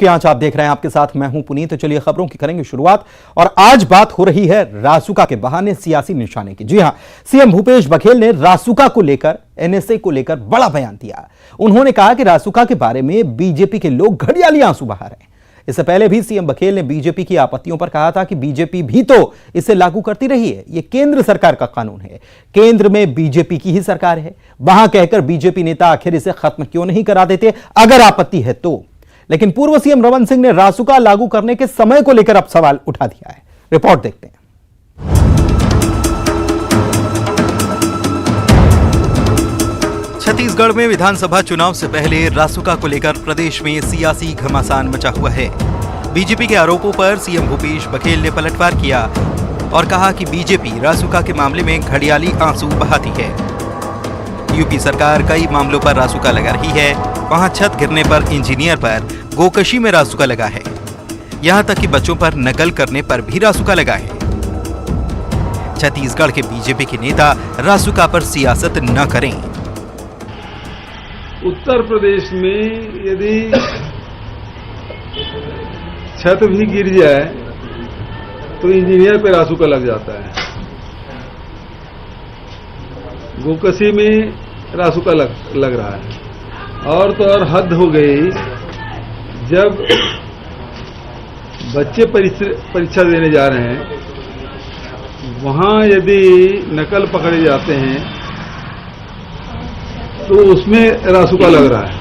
की आंच आप देख रहे हैं, आपके साथ मैं हूं पुनीत। तो चलिए खबरों की करेंगे शुरुआत। और आज बात हो रही है रासुका के बहाने सियासी निशाने की। जी हां, सीएम भूपेश बघेल ने रासुका को लेकर, एनएसए को लेकर बड़ा बयान दिया। उन्होंने कहा कि रासुका के बारे में बीजेपी के लोग घड़ियाली आंसू बहा रहे हैं। इससे पहले भी सीएम बघेल ने बीजेपी की आपत्तियों पर कहा था कि बीजेपी भी तो इसे लागू करती रही है, यह केंद्र सरकार का कानून है, केंद्र में बीजेपी की ही सरकार है। वहां कहकर बीजेपी नेता आखिर इसे खत्म क्यों नहीं करा देते अगर आपत्ति है तो। लेकिन पूर्व सीएम रमन सिंह ने रासुका लागू करने के समय को लेकर अब सवाल उठा दिया है। रिपोर्ट देखते हैं। छत्तीसगढ़ में विधानसभा चुनाव से पहले रासुका को लेकर प्रदेश में सियासी घमासान मचा हुआ है। बीजेपी के आरोपों पर सीएम भूपेश बघेल ने पलटवार किया और कहा कि बीजेपी रासुका के मामले में घड़ियाली आंसू बहाती है। यूपी सरकार कई मामलों पर रासुका लगा रही है। वहां छत गिरने पर इंजीनियर पर, गोकशी में रासुका लगा है, यहां तक कि बच्चों पर नकल करने पर भी रासुका लगा है। छत्तीसगढ़ के बीजेपी के नेता रासुका पर सियासत न करें। उत्तर प्रदेश में यदि छत भी गिर जाए तो इंजीनियर पे रासुका लग जाता है। गोकशी में रासुका लग रहा है। और तो और हद हो गई, जब बच्चे परीक्षा देने जा रहे हैं वहां यदि नकल पकड़े जाते हैं तो उसमें रासुका लग रहा है।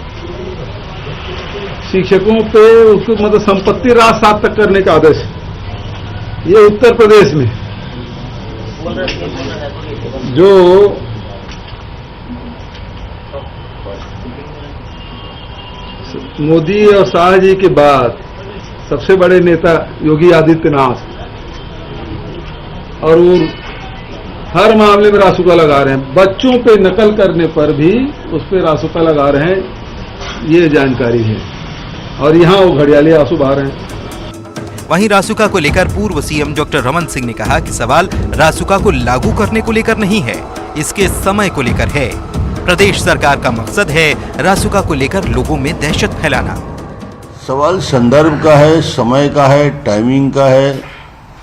शिक्षकों पे उसको मतलब संपत्ति रात-सात तक करने का आदेश है। ये उत्तर प्रदेश में जो मोदी और शाह जी के बाद सबसे बड़े नेता योगी आदित्यनाथ, और वो हर मामले में रासुका लगा रहे हैं। बच्चों पे नकल करने पर भी उस पर रासुका लगा रहे हैं, ये जानकारी है। और यहां वो घड़ियाली आंसू बहा रहे हैं। वहीं रासुका को लेकर पूर्व सीएम डॉक्टर रमन सिंह ने कहा कि सवाल रासुका को लागू करने को लेकर नहीं है, इसके समय को लेकर है। प्रदेश सरकार का मकसद है रासुका को लेकर लोगों में दहशत फैलाना। सवाल संदर्भ का है, समय का है, टाइमिंग का है,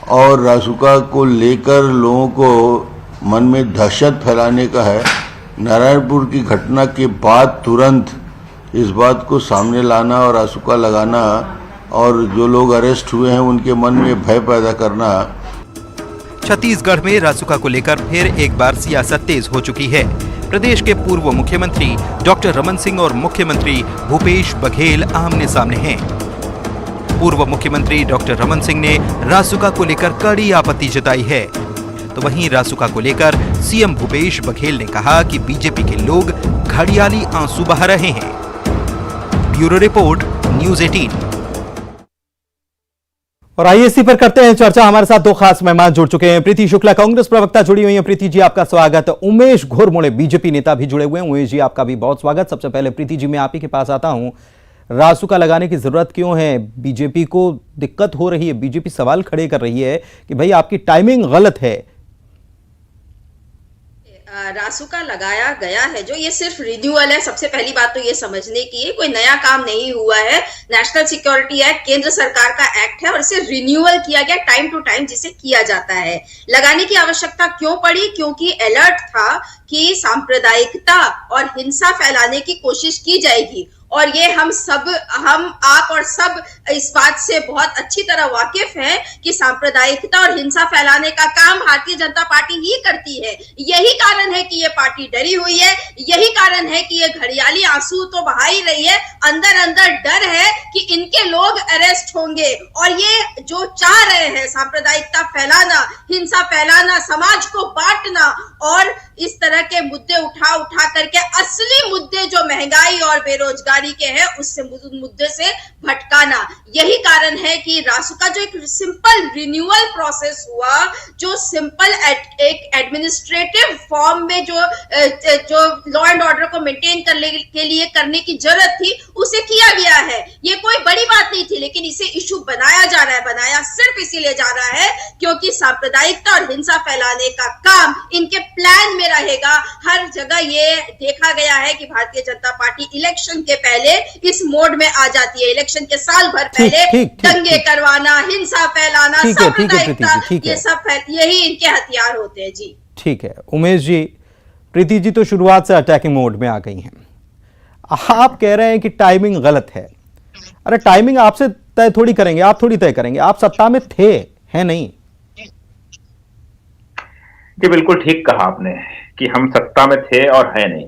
और रासुका को लेकर लोगों को मन में दहशत फैलाने का है। नारायणपुर की घटना के बाद तुरंत इस बात को सामने लाना और रासुका लगाना और जो लोग अरेस्ट हुए हैं उनके मन में भय पैदा करना। छत्तीसगढ़ में रासुका को लेकर फिर एक बार सियासत तेज हो चुकी है। प्रदेश के पूर्व मुख्यमंत्री डॉक्टर रमन सिंह और मुख्यमंत्री भूपेश बघेल आमने सामने हैं। पूर्व मुख्यमंत्री डॉक्टर रमन सिंह ने रासुका को लेकर कड़ी आपत्ति जताई है, तो वहीं रासुका को लेकर सीएम भूपेश बघेल ने कहा कि बीजेपी के लोग घड़ियाली आंसू बहा रहे हैं। Bureau report, news 18। और आइए इसी पर करते हैं चर्चा। हमारे साथ दो खास मेहमान जुड़ चुके हैं। प्रीति शुक्ला, कांग्रेस प्रवक्ता, जुड़ी हुई हैं। प्रीति जी, आपका स्वागत। उमेश घोरमोड़े, बीजेपी नेता, भी जुड़े हुए हैं। उमेश जी, आपका भी बहुत स्वागत। सबसे पहले प्रीति जी, मैं आप ही के पास आता हूं। रासुका लगाने की जरूरत क्यों है? बीजेपी को दिक्कत हो रही है, बीजेपी सवाल खड़े कर रही है कि भाई आपकी टाइमिंग गलत है। रासुका लगाया गया है जो, ये सिर्फ रिन्यूअल है। सबसे पहली बात तो ये समझने की है, कोई नया काम नहीं हुआ है। नेशनल सिक्योरिटी एक्ट केंद्र सरकार का एक्ट है और इसे रिन्यूअल किया गया टाइम टू टाइम, जिसे किया जाता है। लगाने की आवश्यकता क्यों पड़ी? क्योंकि अलर्ट था कि सांप्रदायिकता और हिंसा फैलाने की कोशिश की जाएगी। और ये हम आप और सब इस बात से बहुत अच्छी तरह वाकिफ हैं कि सांप्रदायिकता और हिंसा फैलाने का काम भारतीय जनता पार्टी ही करती है। यही कारण है कि ये पार्टी डरी हुई है, यही कारण है कि ये घड़ियाली आंसू तो बहा ही रही है। अंदर अंदर डर है कि इनके लोग अरेस्ट होंगे, और ये जो चाह रहे हैं सांप्रदायिकता फैलाना, हिंसा फैलाना, समाज को बांटना और इस तरह के मुद्दे उठा करके असली मुद्दे जो महंगाई और बेरोजगारी के हैं उससे मुद्दे से भटकाना, यही कारण है कि रासुका जो एक सिंपल रिन्यूअल प्रोसेस हुआ, जो सिंपल एक एडमिनिस्ट्रेटिव फॉर्म में जो लॉ एंड ऑर्डर को मेंटेन करने के लिए करने की जरूरत थी, उसे किया गया है। ये कोई बड़ी बात नहीं थी, लेकिन इसे इशू बनाया जा रहा है। बनाया सिर्फ इसीलिए जा रहा है क्योंकि सांप्रदायिकता और हिंसा फैलाने का काम इनके प्लान में में रहेगा। हर जगह ये देखा गया है कि भारतीय जनता पार्टी इलेक्शन के पहले इस मोड में आ जाती है। इलेक्शन के साल भर पहले दंगे करवाना, हिंसा फैलाना, सांप्रदायिकता, ये सब यही इनके हथियार होते हैं। जी ठीक है उमेश जी, प्रीति जी तो शुरुआत से अटैकिंग मोड में आ गई हैं। आप कह रहे हैं कि टाइमिंग गलत है। अरे टाइमिंग आपसे तय थोड़ी करेंगे, आप थोड़ी तय करेंगे। आप सत्ता में थे, हैं नहीं? जी बिल्कुल ठीक कहा आपने कि हम सत्ता में थे और है नहीं।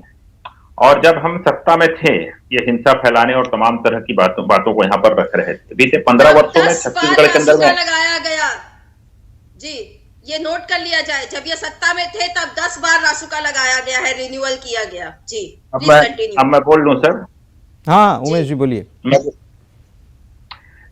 और जब हम सत्ता में थे ये हिंसा फैलाने और तमाम तरह की बातों को यहाँ पर रख रहे थे। बीते 15 वर्षों में छत्तीसगढ़ के अंदर में लगाया गया। जी ये नोट कर लिया जाए, जब ये सत्ता में थे तब 10 बार रासुका लगाया गया है, रिन्यूअल किया गया। जी अब मैं बोल लूं सर? हाँ उमेश जी बोलिए।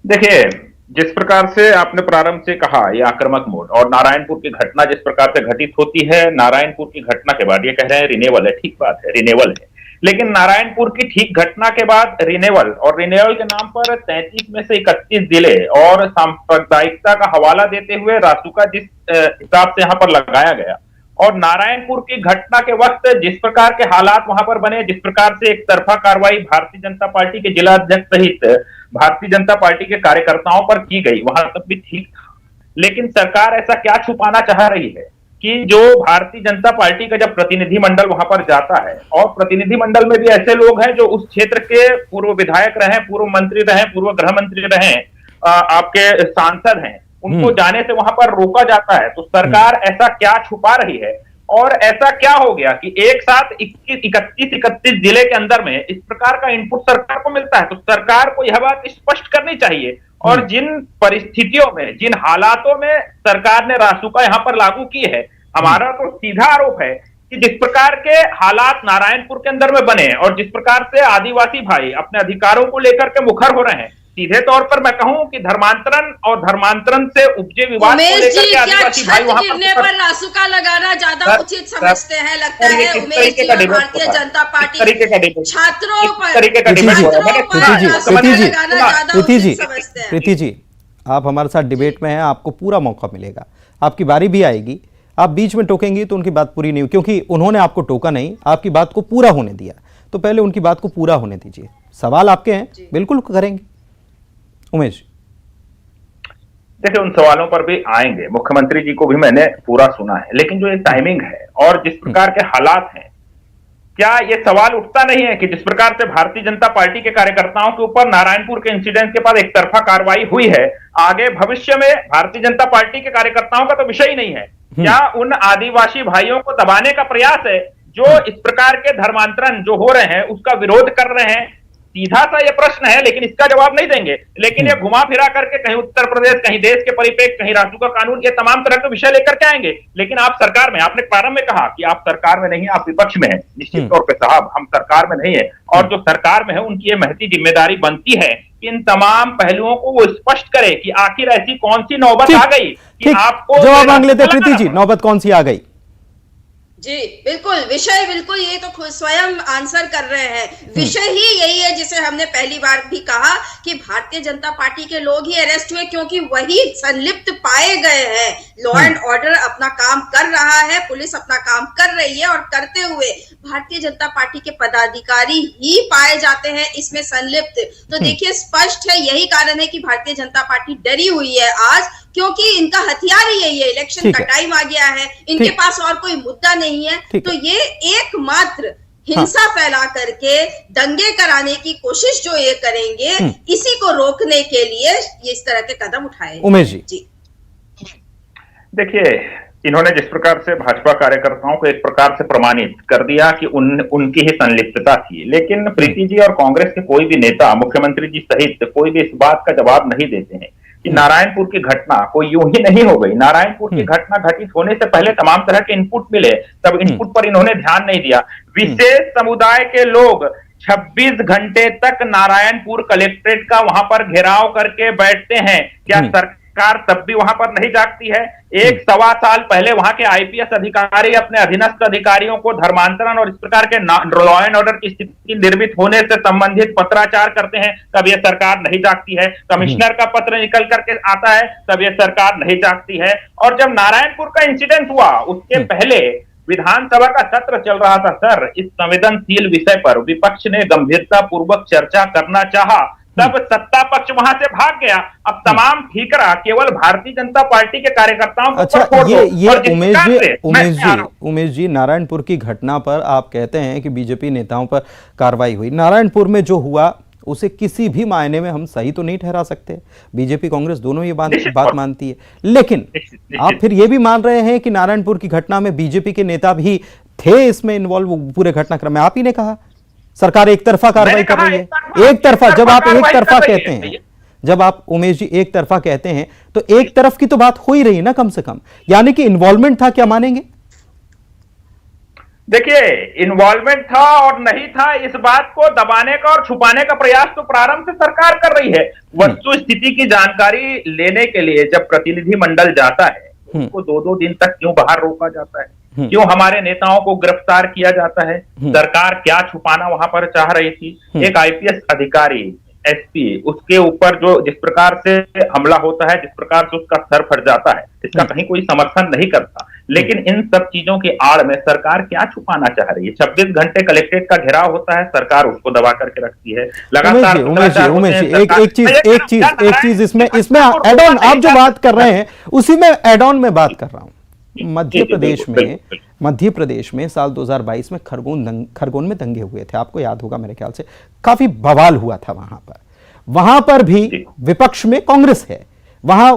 देखिए जिस प्रकार से आपने प्रारंभ से कहा ये आक्रामक मोड और नारायणपुर की घटना जिस प्रकार से घटित होती है, नारायणपुर की घटना के बाद ये कह रहे हैं रिनेवल है, ठीक बात है रिनेवल है, लेकिन नारायणपुर की ठीक घटना के बाद रिनेवल और रिनेवल के नाम पर 33 में से 31 जिले और सांप्रदायिकता का हवाला देते हुए रासुका जिस हिसाब से यहाँ पर लगाया गया और नारायणपुर की घटना के वक्त जिस प्रकार के हालात वहां पर बने, जिस प्रकार से एक तरफा कार्रवाई भारतीय जनता पार्टी के जिला अध्यक्ष सहित भारतीय जनता पार्टी के कार्यकर्ताओं पर की गई, वहां तक भी ठीक था। लेकिन सरकार ऐसा क्या छुपाना चाह रही है कि जो भारतीय जनता पार्टी का जब प्रतिनिधिमंडल वहां पर जाता है और प्रतिनिधिमंडल में भी ऐसे लोग हैं जो उस क्षेत्र के पूर्व विधायक रहे, पूर्व मंत्री रहे, पूर्व गृह मंत्री रहे, आपके सांसद हैं, उनको जाने से वहां पर रोका जाता है। तो सरकार ऐसा क्या छुपा रही है और ऐसा क्या हो गया कि एक साथ 31 जिले के अंदर में इस प्रकार का इनपुट सरकार को मिलता है? तो सरकार को यह बात स्पष्ट करनी चाहिए और जिन परिस्थितियों में, जिन हालातों में सरकार ने रासुका यहां पर लागू की है, हमारा तो सीधा आरोप है कि जिस प्रकार के हालात नारायणपुर के अंदर में बने और जिस प्रकार से आदिवासी भाई अपने अधिकारों को लेकर के मुखर हो रहे हैं, सीधे तौर पर मैं कहूं कि धर्मांतरण और धर्मांतरण से उपजे विवाद को लेकर के आदिवासी भाई वहां पर रासुका लगाना ज्यादा उचित समझते हैं, लगता है उमेश जी और भारतीय जनता पार्टी छात्रों पर प्रीति जी आप हमारे साथ डिबेट में हैं, आपको पूरा मौका मिलेगा, आपकी बारी भी आएगी। आप बीच में टोकेंगी तो उनकी बात पूरी नहीं हुई, क्योंकि उन्होंने आपको टोका नहीं, आपकी बात को पूरा होने दिया, तो पहले उनकी बात को पूरा होने दीजिए। सवाल आपके हैं, बिल्कुल करेंगे उमेश। देखिए उन सवालों पर भी आएंगे, मुख्यमंत्री जी को भी मैंने पूरा सुना है, लेकिन जो ये टाइमिंग है और जिस प्रकार के हालात हैं, क्या ये सवाल उठता नहीं है कि जिस प्रकार से भारतीय जनता पार्टी के कार्यकर्ताओं के ऊपर नारायणपुर के इंसिडेंट के बाद एक तरफा कार्रवाई हुई है, आगे भविष्य में भारतीय जनता पार्टी के कार्यकर्ताओं का तो विषय ही नहीं है? क्या उन आदिवासी भाइयों को दबाने का प्रयास है जो इस प्रकार के धर्मांतरण जो हो रहे हैं उसका विरोध कर रहे हैं? सीधा सा ये प्रश्न है, लेकिन इसका जवाब नहीं देंगे। लेकिन ये घुमा फिरा करके कहीं उत्तर प्रदेश, कहीं देश के परिप्रेक्ष्य, कहीं रासुका कानून, ये तमाम तरह के विषय लेकर के आएंगे। लेकिन आप सरकार में, आपने प्रारंभ में कहा कि आप सरकार में नहीं, आप विपक्ष में हैं। निश्चित तौर पे साहब हम सरकार में नहीं है, और जो सरकार में है उनकी ये महती जिम्मेदारी बनती है कि इन तमाम पहलुओं को वो स्पष्ट करे कि आखिर ऐसी कौन सी नौबत आ गई कि आपको जवाब मांग लेते प्रीति जी, नौबत कौन सी आ गई? जी बिल्कुल, विषय बिल्कुल ये तो खुद स्वयं आंसर कर रहे हैं। विषय ही यही है जिसे हमने पहली बार भी कहा कि भारतीय जनता पार्टी के लोग ही अरेस्ट हुए क्योंकि वही संलिप्त पाए गए हैं। लॉ एंड ऑर्डर अपना काम कर रहा है, पुलिस अपना काम कर रही है और करते हुए भारतीय जनता पार्टी के पदाधिकारी ही पाए जाते हैं इसमें संलिप्त। तो देखिए स्पष्ट है, यही कारण है कि भारतीय जनता पार्टी डरी हुई है आज, क्योंकि इनका हथियार ही यही है। इलेक्शन का टाइम आ गया है, इनके पास और कोई मुद्दा नहीं है, तो ये एकमात्र हिंसा फैला करके दंगे कराने की कोशिश जो ये करेंगे, इसी को रोकने के लिए ये इस तरह के कदम उठाए। उमेश जी देखिए, इन्होंने जिस प्रकार से भाजपा कार्यकर्ताओं को एक प्रकार से प्रमाणित कर दिया कि उनकी ही संलिप्तता थी, लेकिन प्रीति जी और कांग्रेस के कोई भी नेता, मुख्यमंत्री जी सहित कोई भी इस बात का जवाब नहीं देते हैं कि नारायणपुर की घटना कोई यूं ही नहीं हो गई। नारायणपुर की घटना घटित होने से पहले तमाम तरह के इनपुट मिले, तब इनपुट पर इन्होंने ध्यान नहीं दिया। विशेष समुदाय के लोग 26 घंटे तक नारायणपुर कलेक्ट्रेट का वहां पर घेराव करके बैठते हैं। क्या सरकार तब भी वहां पर नहीं जागती है? 1-1.25 साल पहले वहां के आईपीएस अधिकारी अपने अधीनस्थ अधिकारियों को धर्मांतरण और इस प्रकार के लॉ एंड ऑर्डर की स्थिति निर्मित होने से संबंधित पत्राचार करते हैं, तब यह सरकार नहीं जागती है। कमिश्नर का पत्र निकल करके आता है, तब यह सरकार नहीं जागती है। और जब नारायणपुर का इंसिडेंट हुआ उसके पहले विधानसभा का सत्र चल रहा था सर, इस संवेदनशील विषय पर विपक्ष ने गंभीरता पूर्वक चर्चा करना चाहा, तब सत्ता पक्ष वहां से भाग गया। अब तमाम ठीकरा केवल भारतीय जनता पार्टी के कार्यकर्ताओं को अच्छा, ऊपर छोड़ ये दो। और जिस प्रकार से उमेश जी नारायणपुर की घटना पर आप कहते हैं कि बीजेपी नेताओं पर कार्रवाई हुई। नारायणपुर में जो हुआ उसे किसी भी मायने में हम सही तो नहीं ठहरा सकते, बीजेपी कांग्रेस दोनों ये बात मानती है, लेकिन आप फिर ये भी मान रहे हैं कि नारायणपुर की घटना में बीजेपी के नेता भी थे इसमें इन्वॉल्व पूरे घटनाक्रम में। आप ही ने कहा सरकार एक तरफा कार्रवाई कर रही है। एक तरफा, जब आप एक तरफा कहते हैं, जब आप उमेश जी एक तरफा कहते हैं तो एक तरफ की तो बात हो ही रही ना कम से कम, यानी कि इन्वॉल्वमेंट था, क्या मानेंगे? देखिए, इन्वॉल्वमेंट था और नहीं था, इस बात को दबाने का और छुपाने का प्रयास तो प्रारंभ से सरकार कर रही है। वस्तु स्थिति की जानकारी लेने के लिए जब प्रतिनिधि मंडल जाता है, उसको 2-2 दिन तक क्यों बाहर रोका जाता है, क्यों हमारे नेताओं को गिरफ्तार किया जाता है? सरकार क्या छुपाना वहां पर चाह रही थी? एक आईपीएस अधिकारी, एसपी, उसके ऊपर जो जिस प्रकार से हमला होता है, जिस प्रकार से उसका सर फट जाता है, इसका कहीं कोई समर्थन नहीं करता। लेकिन इन सब चीजों की आड़ में सरकार क्या छुपाना चाह रही है? 26 घंटे कलेक्ट्रेट का घेराव होता है, सरकार उसको दबा करके रखती है लगातार। एक चीज इसमें एड ऑन, आप जो बात कर रहे हैं उसी में एड ऑन में बात कर रहा हूं। मध्य प्रदेश में साल 2022 में खरगोन में दंगे हुए थे, आपको याद होगा मेरे ख्याल से, काफी बवाल हुआ था वहां पर भी विपक्ष में कांग्रेस है, वहां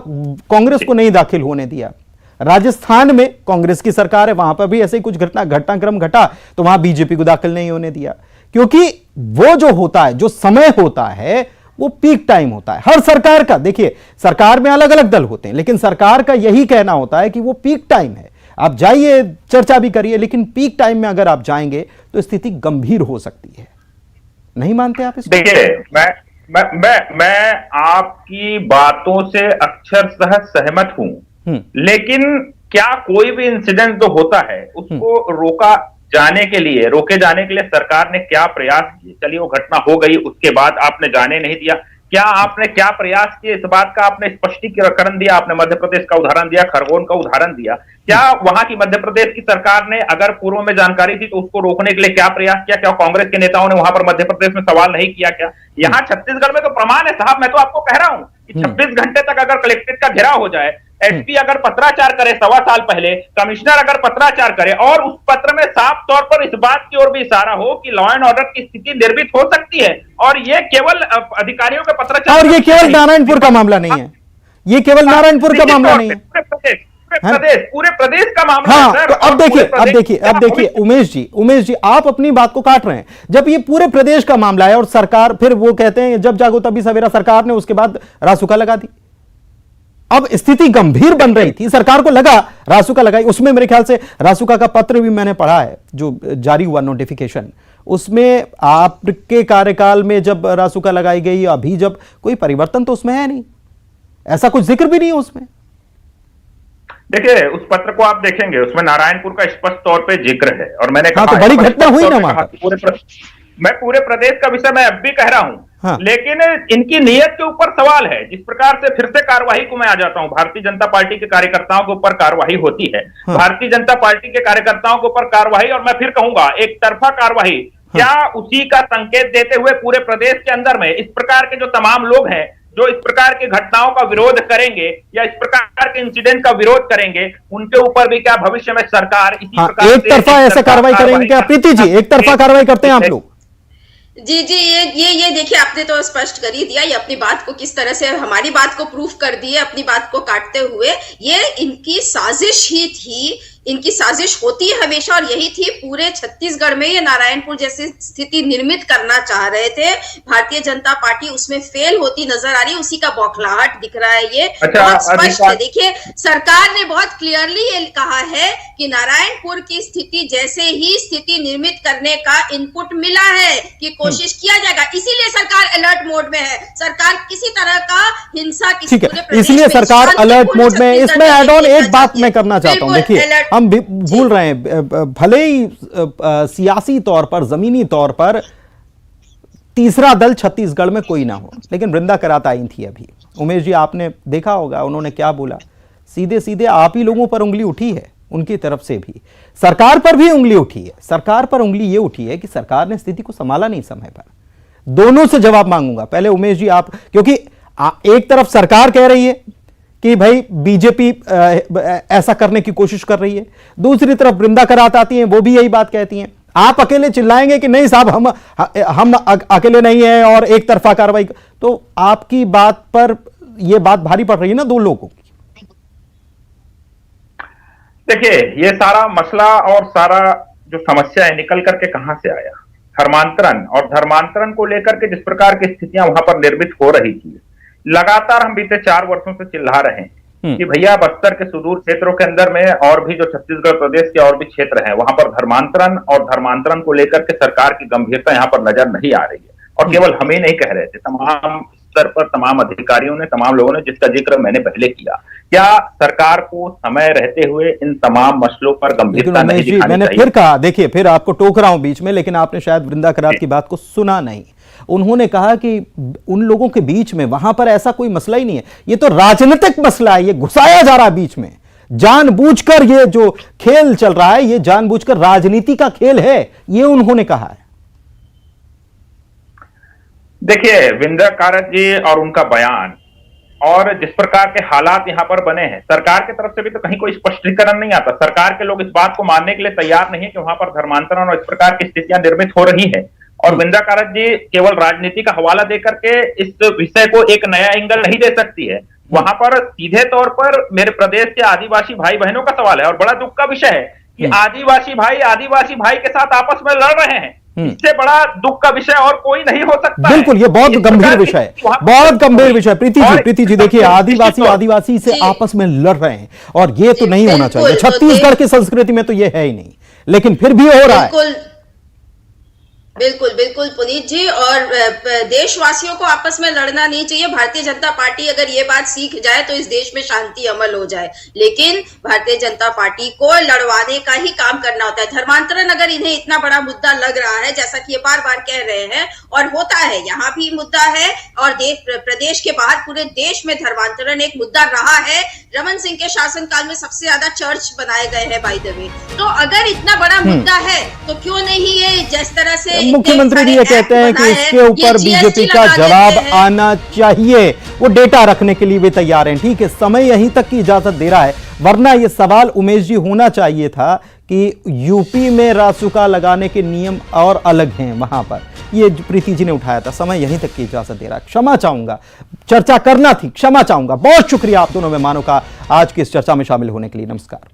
कांग्रेस को नहीं दाखिल होने दिया। राजस्थान में कांग्रेस की सरकार है, वहां पर भी ऐसे ही कुछ घटनाक्रम घटा तो वहां बीजेपी को दाखिल नहीं होने दिया, क्योंकि वो जो होता है, जो समय होता है, वो पीक टाइम होता है हर सरकार का। देखिए, सरकार में अलग अलग दल होते हैं, लेकिन सरकार का यही कहना होता है कि वो पीक टाइम है। आप जाइए, चर्चा भी करिए, लेकिन पीक टाइम में अगर आप जाएंगे तो स्थिति गंभीर हो सकती है। नहीं मानते आप इसको? देखिए, मैं आपकी बातों से अक्षरशः सहमत हूं, लेकिन क्या कोई भी इंसिडेंट जो होता है उसको रोके जाने के लिए सरकार ने क्या प्रयास किए? चलिए, वो घटना हो गई, उसके बाद आपने जाने नहीं दिया, क्या आपने क्या प्रयास किए? इस बात का आपने स्पष्टीकरण दिया, आपने मध्य प्रदेश का उदाहरण दिया, खरगोन का उदाहरण दिया। क्या वहां की मध्य प्रदेश की सरकार ने, अगर पूर्व में जानकारी थी तो उसको रोकने के लिए क्या प्रयास किया? क्या कांग्रेस के नेताओं ने वहां पर मध्य प्रदेश में सवाल नहीं किया? क्या यहाँ छत्तीसगढ़ में तो प्रमाण है साहब, मैं तो आपको कह रहा हूं कि 26 घंटे तक अगर कलेक्ट्रेट का घेराव हो जाए, एसपी अगर पत्राचार करे 1.25 साल पहले, कमिश्नर अगर पत्राचार करे और उस पत्र में साफ तौर पर इस बात की ओर भी इशारा हो कि लॉ एंड ऑर्डर की स्थिति निर्मित हो सकती है, और ये केवल अधिकारियों के पत्राचार, और ये केवल नारायणपुर का मामला नहीं है, ये केवल नारायणपुर का मामला नहीं है, पूरे प्रदेश का मामला हाँ, है। तो अब देखिए उमेश जी आप अपनी बात को काट रहे हैं। जब ये पूरे प्रदेश का मामला है और सरकार, फिर वो कहते हैं जब जागो तभी सवेरा, सरकार ने उसके बाद रासुका लगा दी। अब स्थिति गंभीर बन रही थी, सरकार को लगा रासुका लगाई, उसमें मेरे ख्याल से रासुका का पत्र भी मैंने पढ़ा है जो जारी हुआ नोटिफिकेशन, उसमें आपके कार्यकाल में जब रासुका लगाई गई, अभी जब कोई परिवर्तन तो उसमें है नहीं, ऐसा कुछ जिक्र भी नहीं है उसमें। देखिए, उस पत्र को आप देखेंगे, उसमें नारायणपुर का स्पष्ट तौर पे जिक्र है, और मैंने कहा तो बड़ी घटना हुई ना वहां। मैं पूरे प्रदेश का विषय मैं अब भी कह रहा हूं, हाँ। लेकिन इनकी नीयत के ऊपर सवाल है। जिस प्रकार से फिर से कार्रवाई को मैं आ जाता हूं, भारतीय जनता पार्टी के कार्यकर्ताओं के ऊपर कार्रवाई होती है, हाँ। भारतीय जनता पार्टी के कार्यकर्ताओं के ऊपर कार्रवाई, और मैं फिर कहूंगा एक तरफा कार्रवाई, हाँ। क्या उसी का संकेत देते हुए पूरे प्रदेश के अंदर में इस प्रकार के जो तमाम लोग हैं जो इस प्रकार की घटनाओं का विरोध करेंगे या इस प्रकार के इंसिडेंट का विरोध करेंगे, उनके ऊपर भी क्या भविष्य में सरकार इसी प्रकार एक तरफा ऐसा कार्रवाई करेंगे क्या? प्रीति जी, एक तरफा कार्रवाई करते हैं आप लोग? जी ये देखिए, आपने तो स्पष्ट कर ही दिया, ये अपनी बात को किस तरह से, हमारी बात को प्रूफ कर दिए अपनी बात को काटते हुए। ये इनकी साजिश ही थी, इनकी साजिश होती है हमेशा, और यही थी पूरे छत्तीसगढ़ में ये नारायणपुर जैसी स्थिति निर्मित करना चाह रहे थे। भारतीय जनता पार्टी उसमें फेल होती नजर आ रही, उसी का बौखलाहट दिख रहा है। ये बहुत स्पष्ट है। देखिए, सरकार ने बहुत क्लियरली ये कहा है कि नारायणपुर की स्थिति जैसे ही स्थिति निर्मित करने का इनपुट मिला है कि कोशिश किया जाएगा, इसीलिए सरकार अलर्ट मोड में है। सरकार किसी तरह का हिंसा इसलिए सरकार अलर्ट मोड में। इसमें एड ऑन एक बात मैं करना चाहता हूं, देखिए हम भूल रहे हैं, भले ही सियासी तौर पर, जमीनी तौर पर तीसरा दल छत्तीसगढ़ में कोई ना हो, लेकिन वृंदा करात आई थी अभी। उमेश जी, आपने देखा होगा उन्होंने क्या बोला, सीधे सीधे आप ही लोगों पर उंगली उठी है, उनकी तरफ से भी सरकार पर भी उंगली उठी है। सरकार पर उंगली ये उठी है कि सरकार ने स्थिति को संभाला नहीं समय पर। दोनों से जवाब मांगूंगा। पहले उमेश जी आप, क्योंकि एक तरफ सरकार कह रही है कि भाई बीजेपी ऐसा करने की कोशिश कर रही है, दूसरी तरफ वृंदा करात आती हैं, वो भी यही बात कहती हैं। आप अकेले चिल्लाएंगे कि नहीं साहब हम अकेले नहीं हैं और एक तरफा कार्रवाई, तो आपकी बात पर यह बात भारी पड़ रही है ना दो लोगों की। देखिए, ये सारा मसला और सारा जो समस्या है निकल करके कहां से आया? धर्मांतरण, और धर्मांतरण को लेकर के जिस प्रकार की स्थितियां वहां पर निर्मित हो रही थी, लगातार हम बीते 4 वर्षों से चिल्ला रहे हैं कि भैया बस्तर के सुदूर क्षेत्रों के अंदर में और भी जो छत्तीसगढ़ प्रदेश के और भी क्षेत्र हैं, वहां पर धर्मांतरण और धर्मांतरण को लेकर के सरकार की गंभीरता यहां पर नजर नहीं आ रही है। और केवल हम ही नहीं कह रहे थे, तमाम स्तर पर तमाम अधिकारियों ने, तमाम लोगों ने, जिसका जिक्र मैंने पहले किया। क्या सरकार को समय रहते हुए इन तमाम मसलों पर गंभीरता नहीं दिखानी मैंने चाहिए? फिर कहा, देखिए फिर आपको टोक रहा हूं बीच में, लेकिन आपने शायद वृंदा करात की बात को सुना नहीं। उन्होंने कहा कि उन लोगों के बीच में वहां पर ऐसा कोई मसला ही नहीं है, ये तो राजनीतिक मसला है, ये घुसाया जा रहा है बीच में जानबूझकर। ये जो खेल चल रहा है ये जानबूझकर राजनीति का खेल है, ये उन्होंने कहा है। देखिए, वृंदा करात जी और उनका बयान और जिस प्रकार के हालात यहां पर बने हैं, सरकार की तरफ से भी तो कहीं कोई स्पष्टीकरण नहीं आता। सरकार के लोग इस बात को मानने के लिए तैयार नहीं है कि वहां पर धर्मांतरण और इस प्रकार की स्थितियां निर्मित हो रही है। और वृंदा करात जी केवल राजनीति का हवाला देकर के इस विषय को एक नया एंगल नहीं दे सकती है। वहां पर सीधे तौर पर मेरे प्रदेश के आदिवासी भाई बहनों का सवाल है और बड़ा दुख का विषय है कि आदिवासी भाई के साथ आपस में लड़ रहे हैं। इससे बड़ा दुख का विषय और कोई नहीं हो सकता। बिल्कुल, ये बहुत गंभीर विषय है, बहुत गंभीर विषय। प्रीति जी देखिए, आदिवासी से आपस में लड़ रहे हैं और ये तो नहीं होना चाहिए। छत्तीसगढ़ की संस्कृति में तो ये है ही नहीं, लेकिन फिर भी हो रहा है। बिल्कुल बिल्कुल पुनीत जी, और देशवासियों को आपस में लड़ना नहीं चाहिए। भारतीय जनता पार्टी अगर ये बात सीख जाए तो इस देश में शांति अमल हो जाए, लेकिन भारतीय जनता पार्टी को लड़वाने का ही काम करना होता है। धर्मांतरण अगर इन्हें इतना बड़ा मुद्दा लग रहा है, जैसा कि ये बार बार कह रहे हैं, और होता है, यहाँ भी मुद्दा है और प्रदेश के बाहर पूरे देश में धर्मांतरण एक मुद्दा रहा है। रमन सिंह के शासनकाल में सबसे ज्यादा चर्च बनाए गए हैं बाय द वे। तो अगर इतना बड़ा मुद्दा है तो क्यों नहीं ये जिस तरह से मुख्यमंत्री भी ये कहते हैं कि इसके ऊपर बीजेपी का जवाब आना चाहिए, वो डेटा रखने के लिए भी तैयार हैं। ठीक है, समय यहीं तक की इजाजत दे रहा है, वरना ये सवाल उमेश जी होना चाहिए था कि यूपी में रासुका लगाने के नियम और अलग हैं वहां पर। ये प्रीति जी ने उठाया था, समय यहीं तक की इजाजत दे रहा है। क्षमा चाहूंगा, चर्चा करना थी, क्षमा चाहूंगा। बहुत शुक्रिया आप दोनों मेहमानों का आज की इस चर्चा में शामिल होने के लिए। नमस्कार।